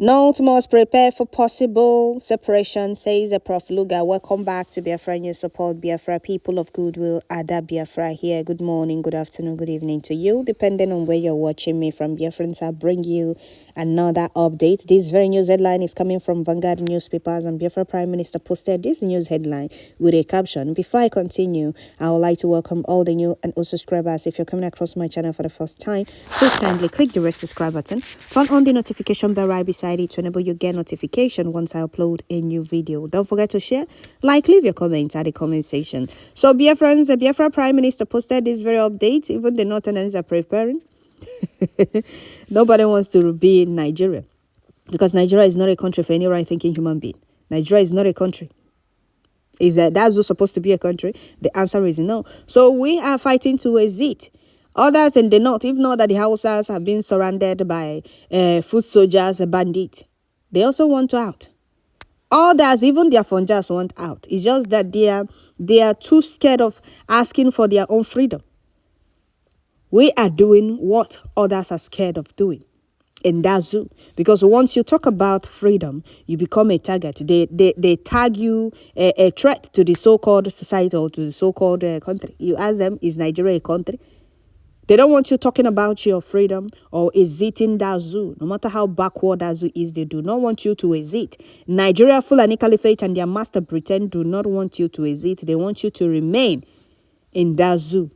North must prepare for possible separation, says the Prof. Luga. Welcome back to Biafran. You support Biafra. People of goodwill, Ada Biafra here. Good morning, good afternoon, good evening to you. Depending on where you're watching me from, Biafrans, I'll bring you another update. This very news headline is coming from Vanguard newspapers, and Biafra Prime Minister posted this news headline with a caption. Before I continue, I would like to welcome all the new and old subscribers. If you're coming across my channel for the first time, please kindly click the red subscribe button, turn on the notification bell right beside it to enable you get notification once I upload a new video. Don't forget to share, leave your comments at the comment section. So Biafrans, the Biafra Prime Minister posted this very update. Even the Northerners are preparing. Nobody wants to be in Nigeria because Nigeria is not a country for any right-thinking human being. Nigeria is not a country. Is that supposed to be a country? The answer is no. So we are fighting to exit. Others in the north, if not that the Hausas have been surrounded by foot soldiers, bandits, they also want out. Others, even their Fonjas, want out. It's just that they are too scared of asking for their own freedom. We are doing what others are scared of doing. In that zoo, because once you talk about freedom, you become a target. They tag you a threat to the so-called society or to the so-called country. You ask them, is Nigeria a country? They don't want you talking about your freedom or exiting that zoo. No matter how backward that zoo is, they do not want you to exit. Nigeria, Fulani Caliphate and their master Britain do not want you to exit. They want you to remain in that zoo,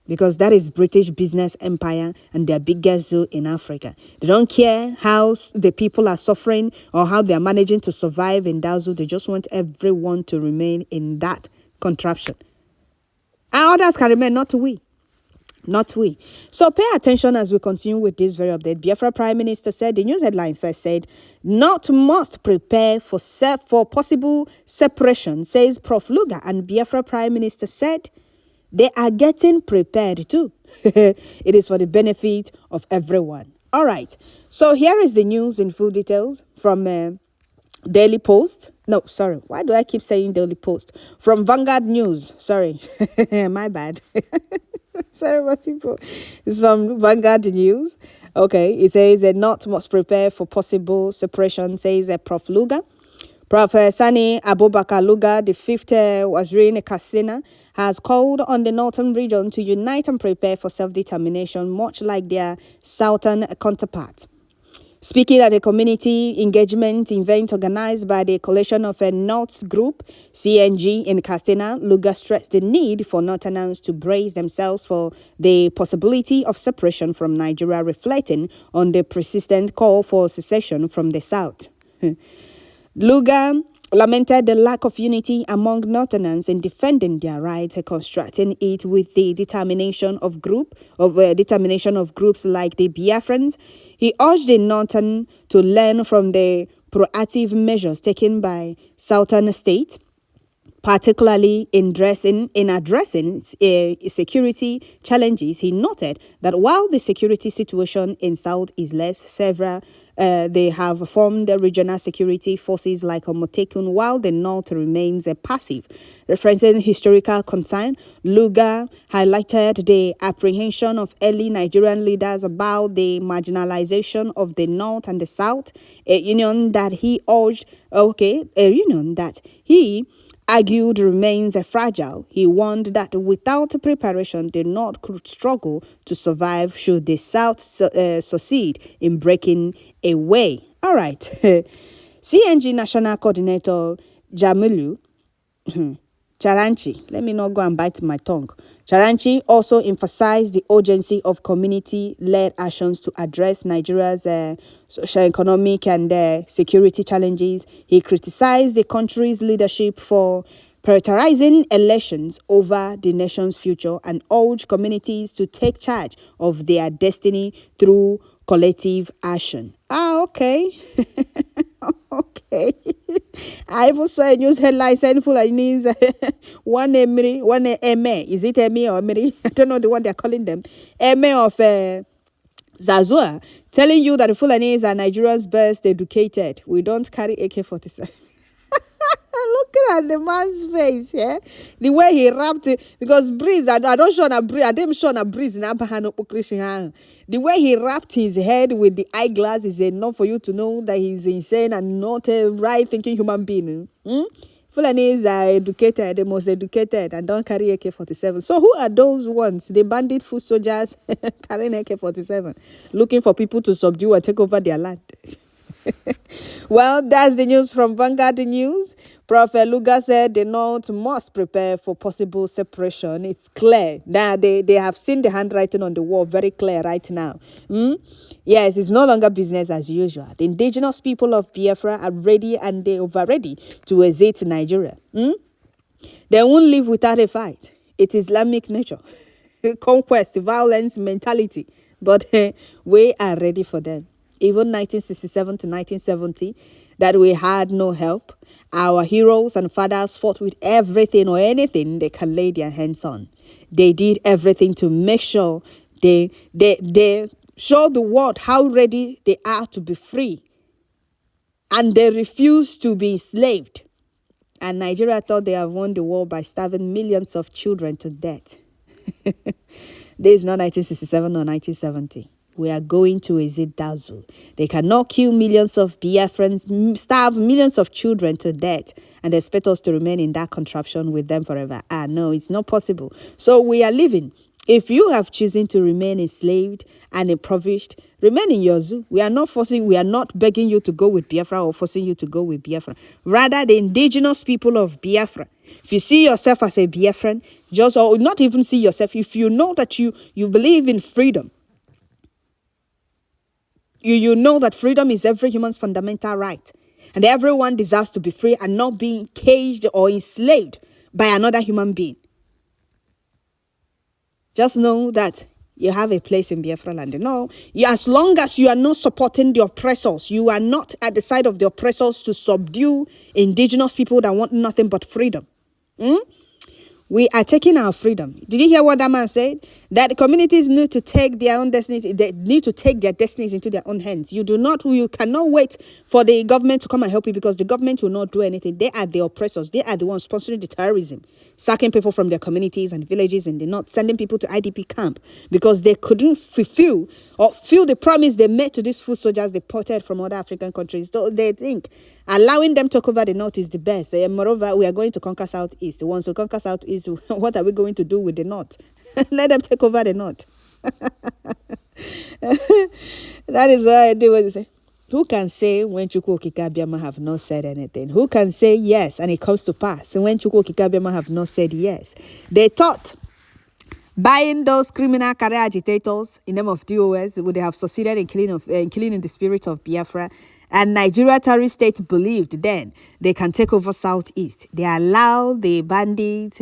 because that is British business empire and their biggest zoo in Africa. They don't care how the people are suffering or how they are managing to survive in that zoo. They just want everyone to remain in that contraption. And others can remain, not we. Not we. So pay attention as we continue with this very update. Biafra Prime Minister said, the news headlines first said, North must prepare for possible separation, says Prof. Luga. And Biafra Prime Minister said, they are getting prepared too. It is for the benefit of everyone. All right. So here is the news in full details from Daily Post. No, sorry. Why do I keep saying Daily Post? From Vanguard News. Sorry. My bad. Sorry, my people. It's from Vanguard News. Okay. It says that North must prepare for possible separation, says Prof. Luga. Prof. Sani Abubakar Luga, the fifth Waziri Katsina, has called on the northern region to unite and prepare for self-determination, much like their southern counterparts. Speaking at a community engagement event organized by the Coalition of a North Group, CNG, in Katsina, Luga stressed the need for Northerners to brace themselves for the possibility of separation from Nigeria, reflecting on the persistent call for secession from the south. Luga lamented the lack of unity among Northerners in defending their rights, constructing it with the determination of groups like the Biafrans. He urged the Northern to learn from the proactive measures taken by Southern states, particularly in addressing security challenges. He noted that while the security situation in South is less severe, they have formed regional security forces like Omotekun, while the North remains passive. Referencing historical concern, Luga highlighted the apprehension of early Nigerian leaders about the marginalization of the North and the South, a union that he argued remains fragile. He warned that without preparation, the North could struggle to survive should the South succeed in breaking away. All right. CNG National Coordinator Jamilu Charanchi, let me not go and bite my tongue. Charanchi also emphasized the urgency of community-led actions to address Nigeria's socio-economic and security challenges. He criticized the country's leadership for prioritizing elections over the nation's future and urged communities to take charge of their destiny through collective action. Okay. Okay. I even saw a news headline saying Fulani one Emiri, one Eme. Is it Eme or Emiri? I don't know the one they're calling them. Eme of Zazua, telling you that the Fulanis are Nigeria's best educated. We don't carry AK-47. looking at the man's face, yeah? The way he wrapped it, because breeze, I don't show a breeze, I didn't show a breeze in the way he wrapped his head with the eyeglass is enough for you to know that he's insane and not a right thinking human being. Fulanis are educated, the most educated, and don't carry AK-47. So who are those ones? The bandit foot soldiers carrying AK-47, looking for people to subdue and take over their land. Well, that's the news from Vanguard News. Prof. Luga said the North must prepare for possible separation. It's clear. Now they have seen the handwriting on the wall very clear right now. Yes, it's no longer business as usual. The indigenous people of Biafra are ready and they over ready to exit Nigeria. They won't live without a fight. It's Islamic nature, conquest, violence, mentality. But we are ready for them. Even 1967 to 1970, that we had no help. Our heroes and fathers fought with everything or anything they can lay their hands on. They did everything to make sure they show the world how ready they are to be free. And they refused to be enslaved. And Nigeria thought they have won the war by starving millions of children to death. This is not 1967 or 1970. We are going to exit Dazu. They cannot kill millions of Biafrans, starve millions of children to death, and expect us to remain in that contraption with them forever. No, it's not possible. So we are living. If you have chosen to remain enslaved and impoverished, remain in your zoo. We are not begging you to go with Biafra or forcing you to go with Biafra. Rather, the indigenous people of Biafra. If you see yourself as a Biafran, or not even see yourself, if you know that you believe in freedom, you know that freedom is every human's fundamental right. And everyone deserves to be free and not being caged or enslaved by another human being. Just know that you have a place in Biafra land. As long as you are not supporting the oppressors, you are not at the side of the oppressors to subdue indigenous people that want nothing but freedom. We are taking our freedom. Did you hear what that man said? That the communities need to take their own destiny. They need to take their destinies into their own hands. You cannot wait for the government to come and help you, because the government will not do anything. They are the oppressors. They are the ones sponsoring the terrorism, sacking people from their communities and villages, and they're not sending people to IDP camp because they couldn't fulfill the promise they made to these foot soldiers deported from other African countries. So they think allowing them to cover the North is the best. Moreover, we are going to conquer Southeast. Once we conquer Southeast, what are we going to do with the North? Let them take over the North. That is why I do what they say. Who can say when Chukwu Okike Abiama have not said anything? Who can say yes and it comes to pass when Chukwu Okike Abiama have not said yes? They thought buying those criminal career agitators in name of DOS would have succeeded in killing in the spirit of Biafra. And Nigeria terrorist state believed then they can take over Southeast. They allow the bandits,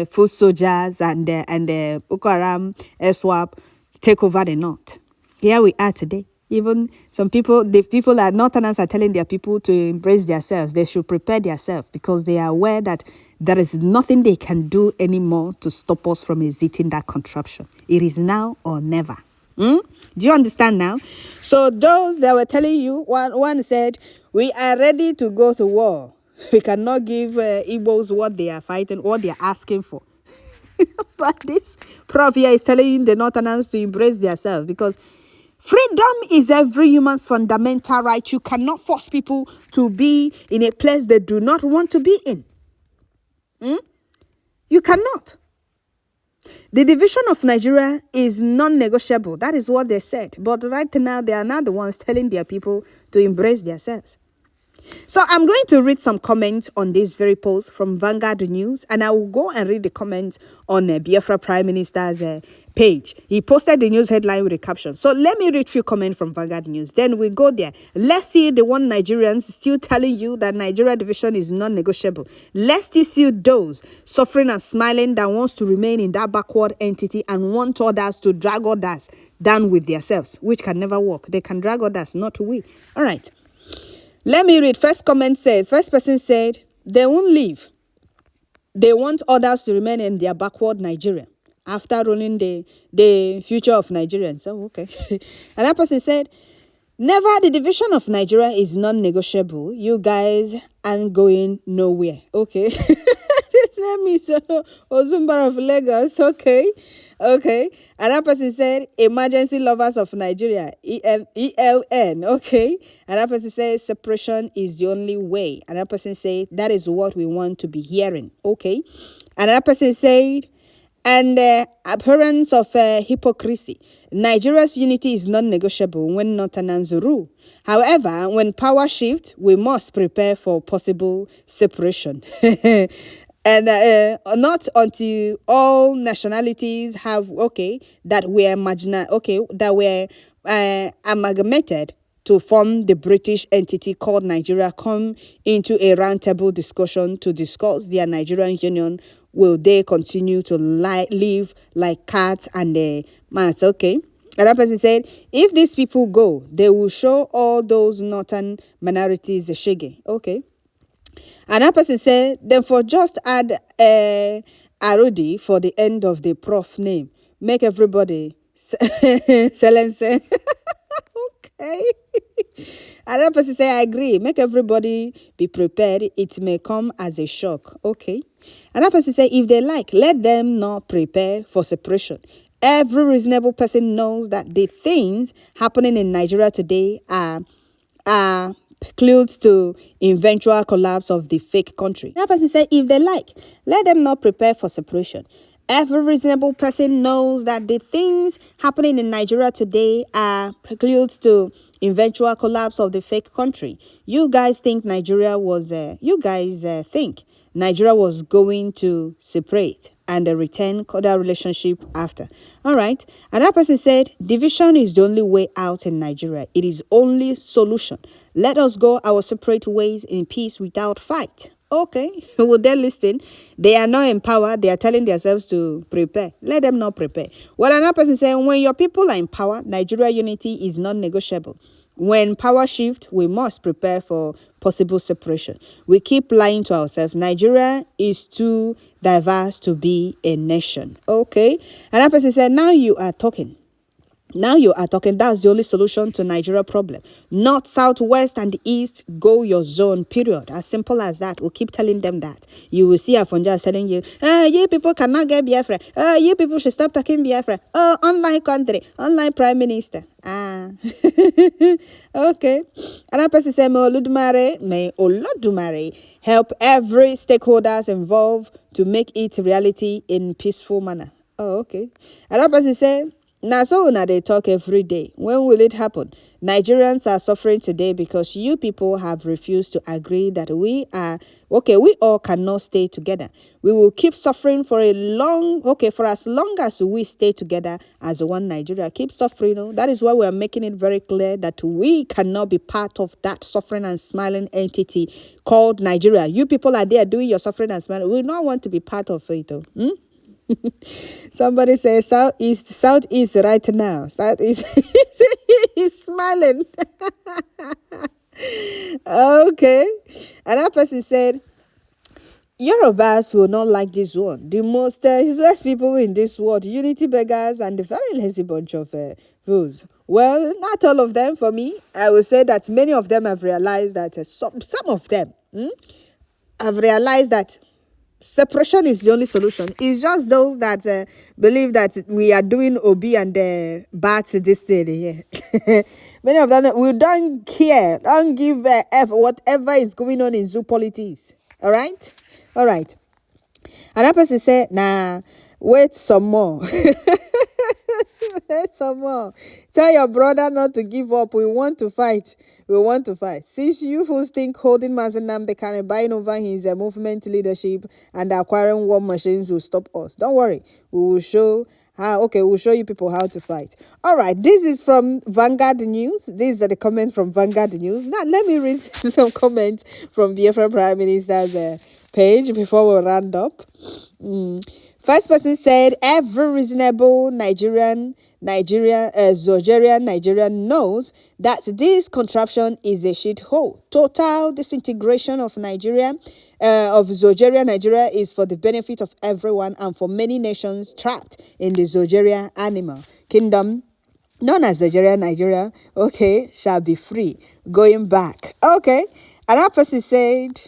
foot soldiers, and Boko Haram, SWAP to take over the North. Here we are today. Even the people at Northerners are telling their people to embrace themselves. They should prepare themselves because they are aware that there is nothing they can do anymore to stop us from exiting that contraption. It is now or never. Do you understand now? So those that were telling you, one said, we are ready to go to war. We cannot give Igbos what they are fighting, what they are asking for. But this Prof here is telling the Northerners to embrace themselves because freedom is every human's fundamental right. You cannot force people to be in a place they do not want to be in. You cannot. The division of Nigeria is non-negotiable. That is what they said. But right now, they are not the ones telling their people to embrace themselves. So I'm going to read some comments on this very post from Vanguard News, and I will go and read the comments on Biafra Prime Minister's page. He posted the news headline with a caption. So let me read a few comments from Vanguard News. Then we go there. Let's see the one Nigerians still telling you that Nigeria division is non-negotiable. Let's still see those suffering and smiling that wants to remain in that backward entity and want others to drag others down with themselves, which can never work. They can drag others, not we. All right. Let me read. First person said, they won't leave. They want others to remain in their backward Nigeria after ruling the future of Nigerians. Oh, okay. Another person said, Never, the division of Nigeria is non-negotiable. You guys aren't going nowhere. Okay. His name is Ozumba of Lagos. Okay. Okay. Another person said, emergency lovers of Nigeria. ELN. Okay. Another person said, separation is the only way. Another person said, that is what we want to be hearing. Okay. Another person said, and appearance of hypocrisy. Nigeria's unity is non-negotiable when Northerners rule. However, when power shifts, we must prepare for possible separation. And not until all nationalities have that were amalgamated to form the British entity called Nigeria come into a roundtable discussion to discuss their Nigerian union. Will they continue to live like cats and mice? Okay. Another person said, if these people go, they will show all those northern minorities a shege. Okay. Another person said, then for just add Arudi for the end of the Prof name. Make everybody silence. Okay. Another person say, I agree. Make everybody be prepared. It may come as a shock. Okay. Another person say, if they like, let them not prepare for separation. Every reasonable person knows that the things happening in Nigeria today are clues to eventual collapse of the fake country. Another person say, if they like, let them not prepare for separation. Every reasonable person knows that the things happening in Nigeria today are preludes to eventual collapse of the fake country. You guys think Nigeria was going to separate and return cordial relationship after. All right. Another person said, division is the only way out in Nigeria. It is only solution. Let us go our separate ways in peace without fight. Okay, well, they're listening. They are not in power. They are telling themselves to prepare. Let them not prepare. Well, another person saying, when your people are in power, Nigeria unity is non-negotiable. When power shifts, we must prepare for possible separation. We keep lying to ourselves. Nigeria is too diverse to be a nation. Okay, another person said, now you are talking. Now you are talking. That's the only solution to Nigeria problem. North, south, west, and east, go your zone, period. As simple as that. We'll keep telling them that. You will see Afonja telling you, you people cannot get Biafra. You people should stop talking Biafra. Online country, online prime minister. Okay. Another person said, may Olodumare help every stakeholders involved to make it reality in peaceful manner. Oh, okay. Another person said, now, so they talk every day. When will it happen? Nigerians are suffering today because you people have refused to agree that we all cannot stay together. We will keep suffering for as long as we stay together as one Nigeria. Keep suffering. That is why we are making it very clear that we cannot be part of that suffering and smiling entity called Nigeria. You people are there doing your suffering and smiling. We don't want to be part of it. Somebody says southeast right now. Southeast is smiling. Okay. Another person said, Yorubas will not like this one. The most useless people in this world, unity beggars and the very lazy bunch of fools. Well, not all of them for me. I will say that many of them have realized that some of them have realized that separation is the only solution. It's just those that believe that we are doing Obi and bad this thing here. Many of them, we don't care. Don't give whatever is going on in zoo politics. All right? All right. Another person said, nah, wait some more. Wait some more. Tell your brother not to give up. We want to fight. We want to fight. Since you fools think holding Mazen Nnamdi buying over his movement leadership and acquiring war machines will stop us. Don't worry. We will show we'll show you people how to fight. All right. This is from Vanguard News. These are the comments from Vanguard News. Now, let me read some comments from Biafran Prime Minister's page before we round up. First person said, every reasonable Nigerian knows that this contraption is a shithole. Total disintegration of Nigeria, Nigeria is for the benefit of everyone and for many nations trapped in the Zogeria animal kingdom. known as Nigeria, okay, shall be free. Going back. Okay. Another person said,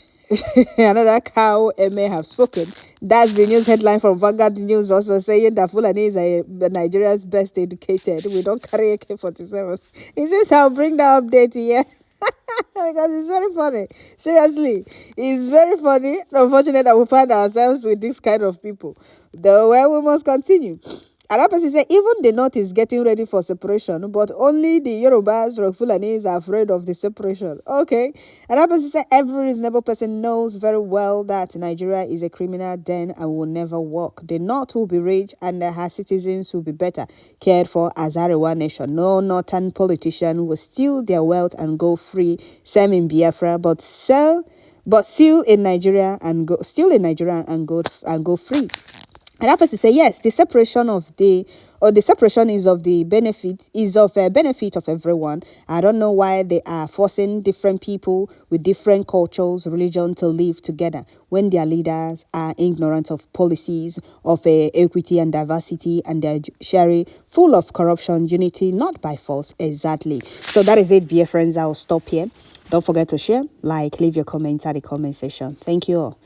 another cow may have spoken. That's the news headline from Vanguard News, also saying that Fulani is Nigeria's best educated. We don't carry AK-47. He says, I'll bring that update here. Because it's very funny. Seriously, it's very funny. Unfortunate that we find ourselves with this kind of people. Though, well, we must continue. Another person said, even the North is getting ready for separation, but only the Yorubas or Fulanis are afraid of the separation. Okay. Another person said, every reasonable person knows very well that Nigeria is a criminal den and will never work. The North will be rich and her citizens will be better cared for as Arewa nation. No northern politician will steal their wealth and go free, same in Biafra, but still in Nigeria and go free. And that person say yes, the separation is of the benefit of everyone. I don't know why they are forcing different people with different cultures, religion to live together when their leaders are ignorant of policies of equity and diversity, and they're sharing full of corruption, unity, not by force. Exactly. So that is it, dear friends. I'll stop here. Don't forget to share, like, leave your comments at the comment section. Thank you all.